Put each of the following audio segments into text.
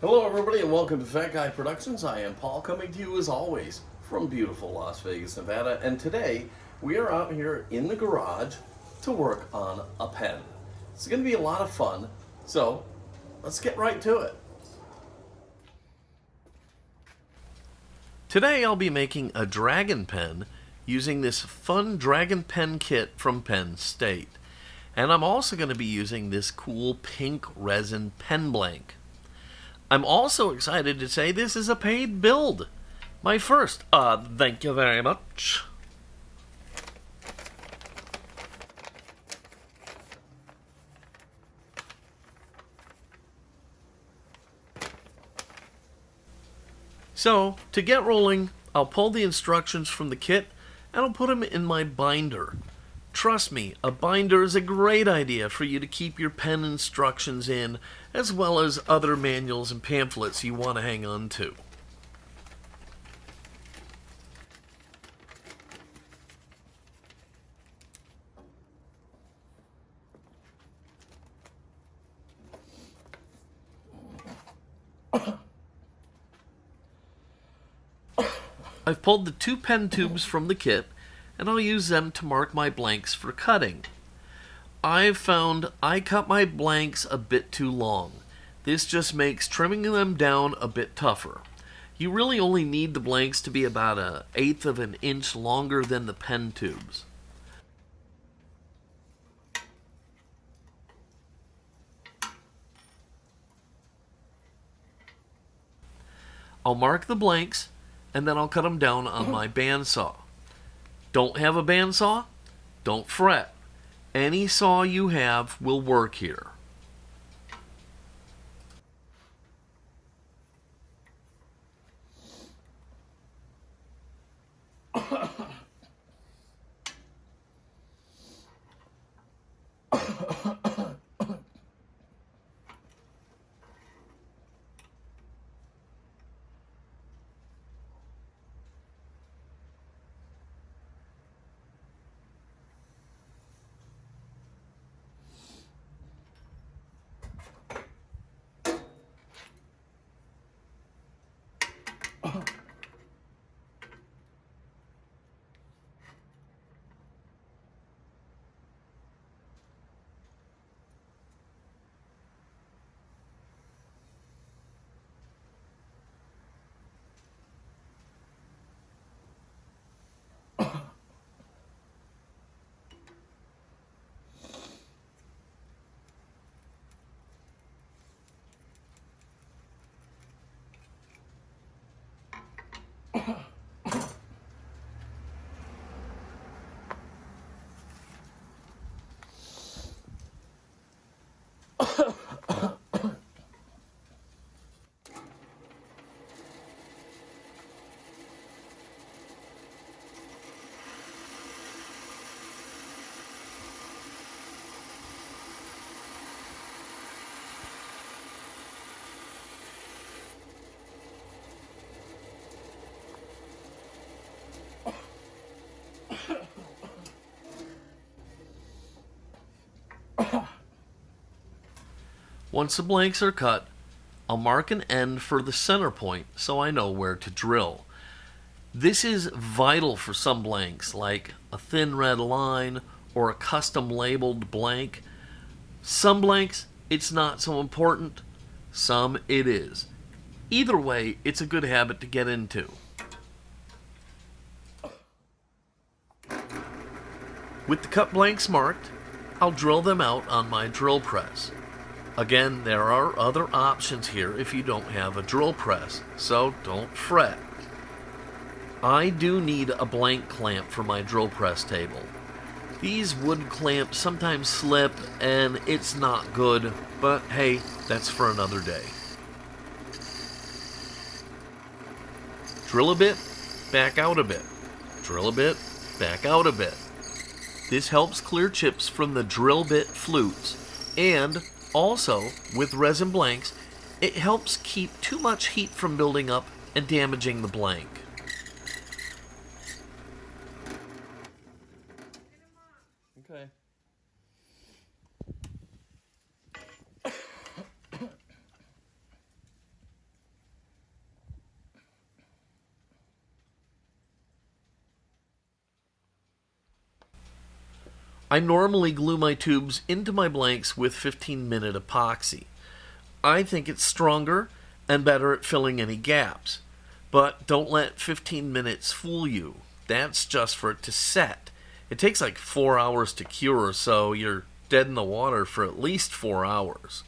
Hello everybody and welcome to Fat Guy Productions. I am Paul, coming to you as always from beautiful Las Vegas, Nevada, and today we are out here in the garage to work on a pen. It's going to be a lot of fun, so let's get right to it. Today I'll be making a dragon pen using this fun dragon pen kit from Penn State. And I'm also going to be using this cool pink resin pen blank. I'm also excited to say this is a paid build. My first. Thank you very much. So, to get rolling, I'll pull the instructions from the kit and I'll put them in my binder. Trust me, a binder is a great idea for you to keep your pen instructions in, as well as other manuals and pamphlets you want to hang on to. I've pulled the 2 pen tubes from the kit, and I'll use them to mark my blanks for cutting. I've found I cut my blanks a bit too long. This just makes trimming them down a bit tougher. You really only need the blanks to be about 1/8 of an inch longer than the pen tubes. I'll mark the blanks, and then I'll cut them down on my bandsaw. Don't have a bandsaw? Don't fret. Any saw you have will work here. Once the blanks are cut, I'll mark an end for the center point so I know where to drill. This is vital for some blanks, like a thin red line or a custom labeled blank. Some blanks, it's not so important. Some, it is. Either way, it's a good habit to get into. With the cut blanks marked, I'll drill them out on my drill press. Again, there are other options here if you don't have a drill press, so don't fret. I do need a blank clamp for my drill press table. These wood clamps sometimes slip and it's not good, but hey, that's for another day. Drill a bit, back out a bit. Drill a bit, back out a bit. This helps clear chips from the drill bit flutes, and also, with resin blanks, it helps keep too much heat from building up and damaging the blank. Okay. I normally glue my tubes into my blanks with 15-minute epoxy. I think it's stronger and better at filling any gaps. But don't let 15 minutes fool you. That's just for it to set. It takes like 4 hours to cure, so you're dead in the water for at least 4 hours.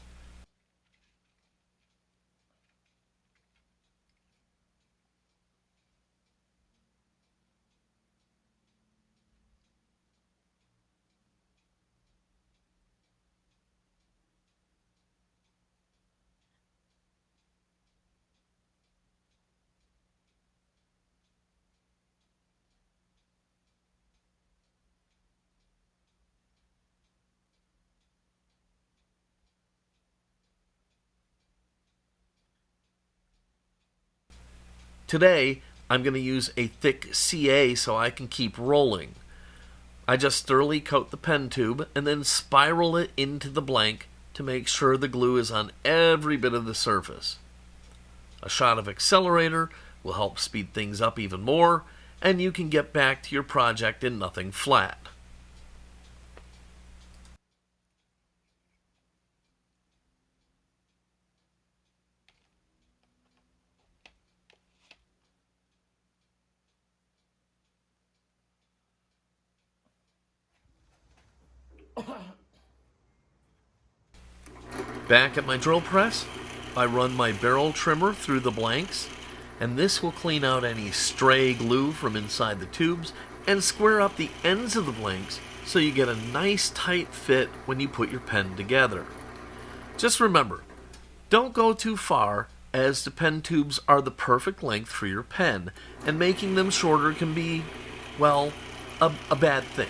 Today, I'm going to use a thick CA so I can keep rolling. I just thoroughly coat the pen tube and then spiral it into the blank to make sure the glue is on every bit of the surface. A shot of Accelerator will help speed things up even more, and you can get back to your project in nothing flat. Back at my drill press, I run my barrel trimmer through the blanks, and this will clean out any stray glue from inside the tubes and square up the ends of the blanks so you get a nice tight fit when you put your pen together. Just remember, don't go too far, as the pen tubes are the perfect length for your pen, and making them shorter can be, well, a bad thing.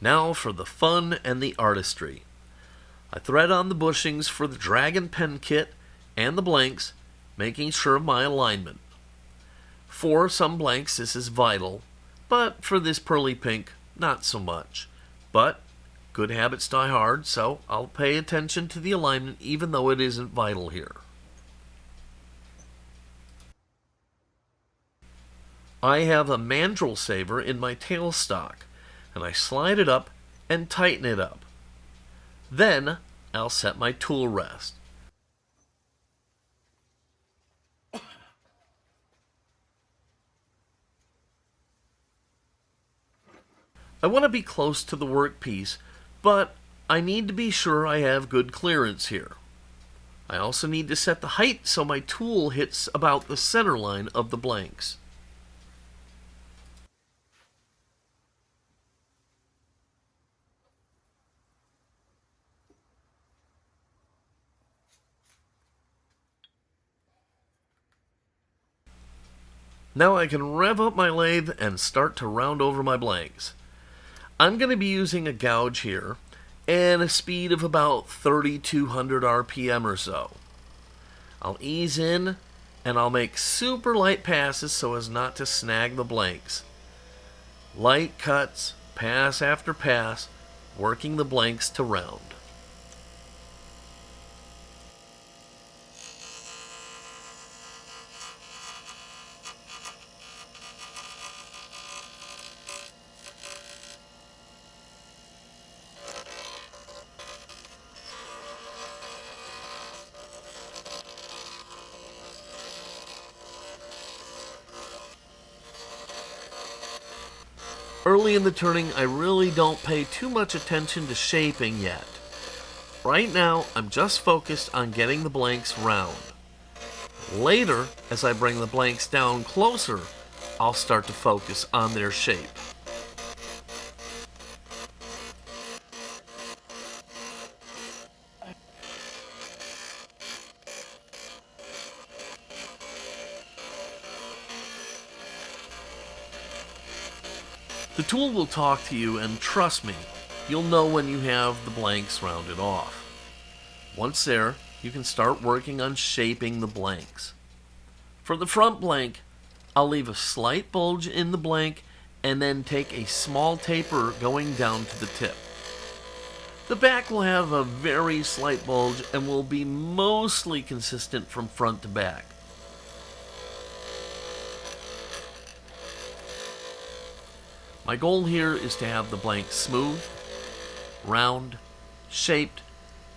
Now for the fun and the artistry. I thread on the bushings for the Dragon Pen Kit and the blanks, making sure of my alignment. For some blanks this is vital, but for this pearly pink, not so much. But good habits die hard, so I'll pay attention to the alignment even though it isn't vital here. I have a mandrel saver in my tailstock, and I slide it up and tighten it up. Then I'll set my tool rest. I want to be close to the workpiece, but I need to be sure I have good clearance here. I also need to set the height so my tool hits about the center line of the blanks. Now I can rev up my lathe and start to round over my blanks. I'm going to be using a gouge here and a speed of about 3,200 RPM or so. I'll ease in and I'll make super light passes so as not to snag the blanks. Light cuts, pass after pass, working the blanks to round. Early in the turning, I really don't pay too much attention to shaping yet. Right now, I'm just focused on getting the blanks round. Later, as I bring the blanks down closer, I'll start to focus on their shape. The tool will talk to you, and trust me, you'll know when you have the blanks rounded off. Once there, you can start working on shaping the blanks. For the front blank, I'll leave a slight bulge in the blank and then take a small taper going down to the tip. The back will have a very slight bulge and will be mostly consistent from front to back. My goal here is to have the blank smooth, round, shaped,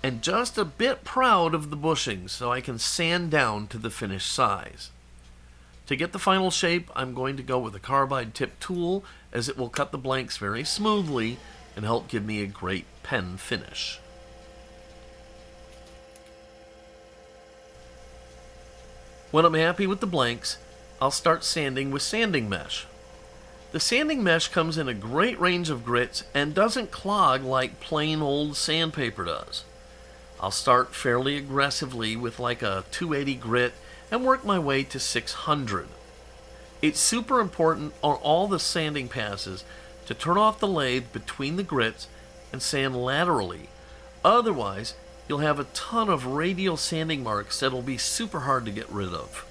and just a bit proud of the bushings so I can sand down to the finished size. To get the final shape, I'm going to go with a carbide tip tool, as it will cut the blanks very smoothly and help give me a great pen finish. When I'm happy with the blanks, I'll start sanding with sanding mesh. The sanding mesh comes in a great range of grits and doesn't clog like plain old sandpaper does. I'll start fairly aggressively with like a 280 grit and work my way to 600. It's super important on all the sanding passes to turn off the lathe between the grits and sand laterally. Otherwise, you'll have a ton of radial sanding marks that'll be super hard to get rid of.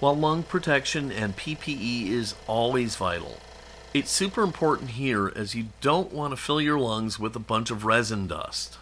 While lung protection and PPE is always vital, it's super important here as you don't want to fill your lungs with a bunch of resin dust.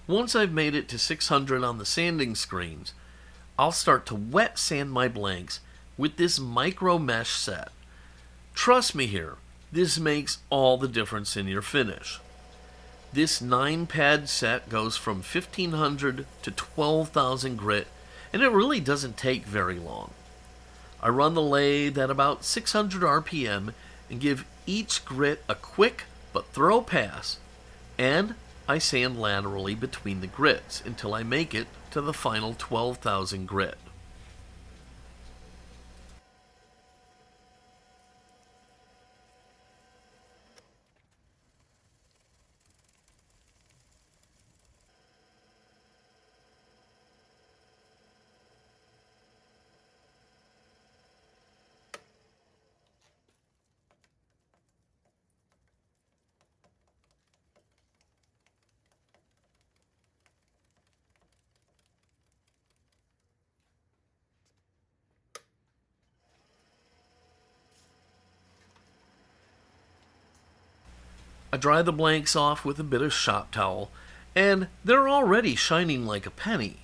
Once I've made it to 600 on the sanding screens, I'll start to wet sand my blanks with this micro mesh set. Trust me here, this makes all the difference in your finish. This 9-pad set goes from 1500 to 12,000 grit, and it really doesn't take very long. I run the lathe at about 600 RPM and give each grit a quick but thorough pass, and I sand laterally between the grits until I make it to the final 12,000 grit. I dry the blanks off with a bit of shop towel, and they're already shining like a penny.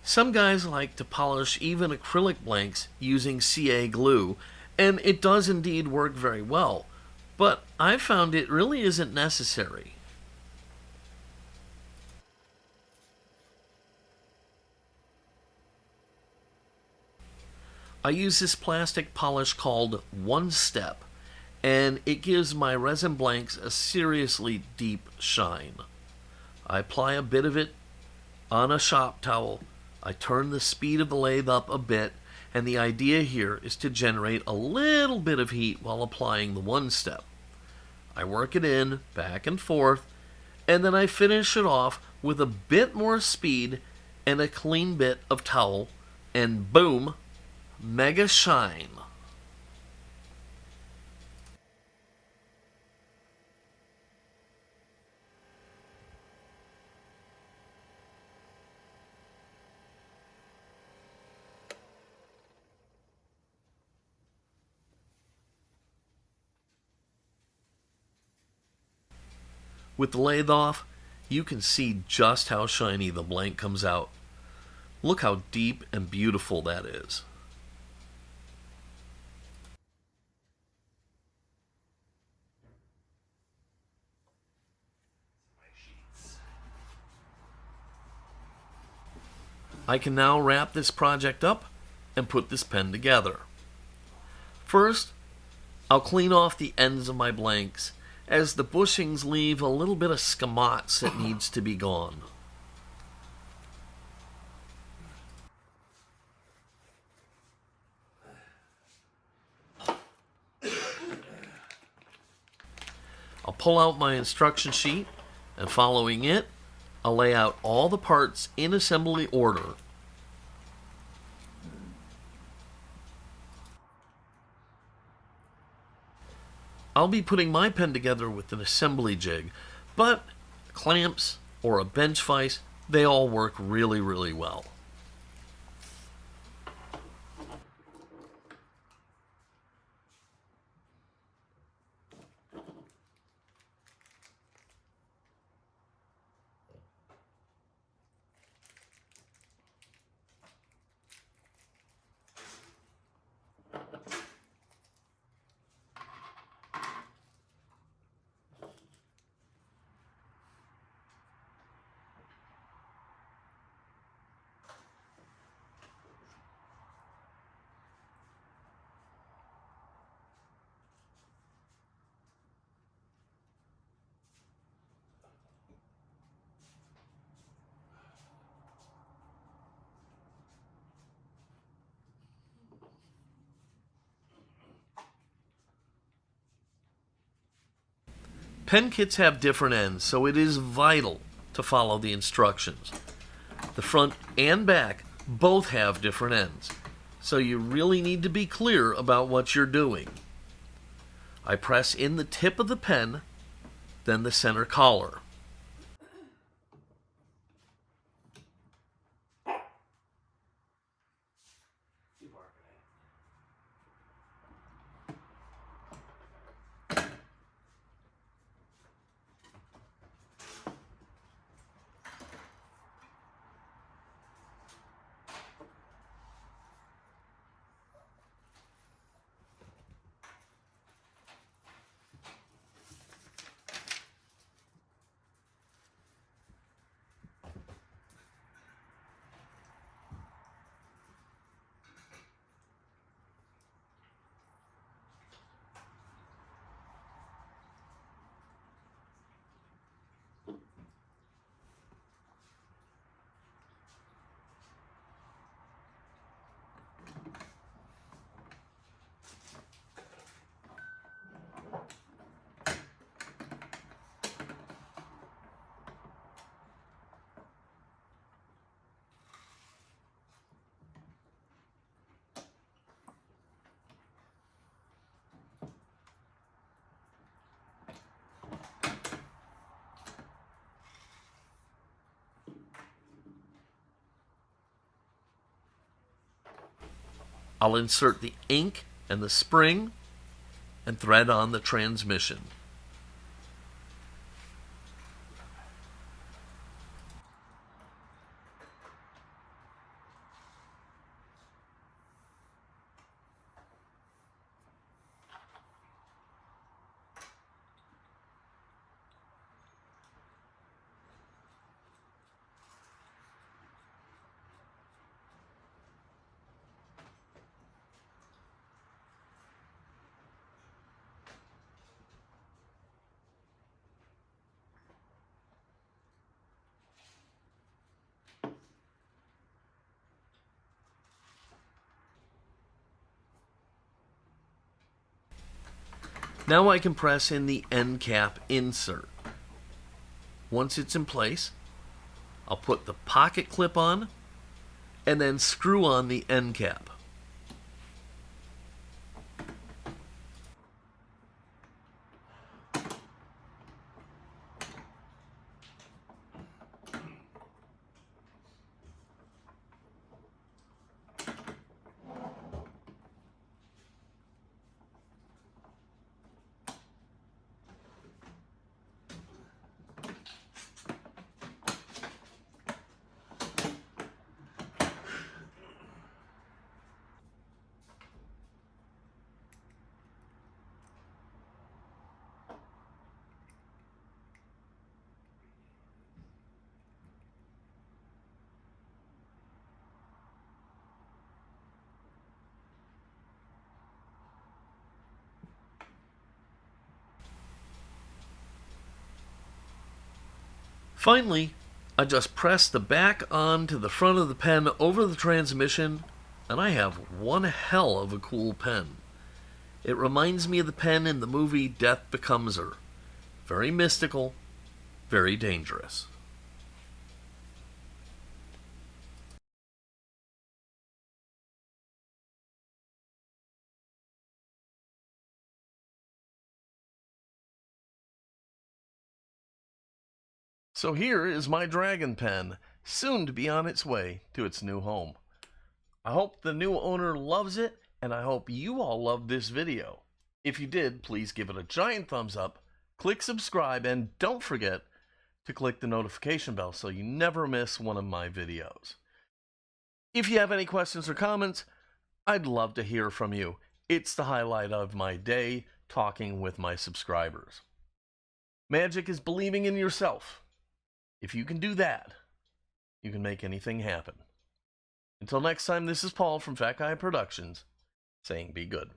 Some guys like to polish even acrylic blanks using CA glue, and it does indeed work very well, but I've found it really isn't necessary. I use this plastic polish called One Step, and it gives my resin blanks a seriously deep shine. I apply a bit of it on a shop towel, I turn the speed of the lathe up a bit, and the idea here is to generate a little bit of heat while applying the One Step. I work it in, back and forth, and then I finish it off with a bit more speed and a clean bit of towel, and boom, mega shine. With the lathe off, you can see just how shiny the blank comes out. Look how deep and beautiful that is. I can now wrap this project up and put this pen together. First, I'll clean off the ends of my blanks, as the bushings leave a little bit of scamots that needs to be gone. I'll pull out my instruction sheet, and following it, I'll lay out all the parts in assembly order. I'll be putting my pen together with an assembly jig, but clamps or a bench vise, they all work really, really well. Pen kits have different ends, so it is vital to follow the instructions. The front and back both have different ends, so you really need to be clear about what you're doing. I press in the tip of the pen, then the center collar. I'll insert the ink and the spring and thread on the transmission. Now I can press in the end cap insert. Once it's in place, I'll put the pocket clip on and then screw on the end cap. Finally, I just press the back onto the front of the pen over the transmission, and I have one hell of a cool pen. It reminds me of the pen in the movie Death Becomes Her. Very mystical, very dangerous. So here is my dragon pen, soon to be on its way to its new home. I hope the new owner loves it, and I hope you all loved this video. If you did, please give it a giant thumbs up, click subscribe, and don't forget to click the notification bell so you never miss one of my videos. If you have any questions or comments, I'd love to hear from you. It's the highlight of my day, talking with my subscribers. Magic is believing in yourself. If you can do that, you can make anything happen. Until next time, this is Paul from Fat Guy Productions, saying be good.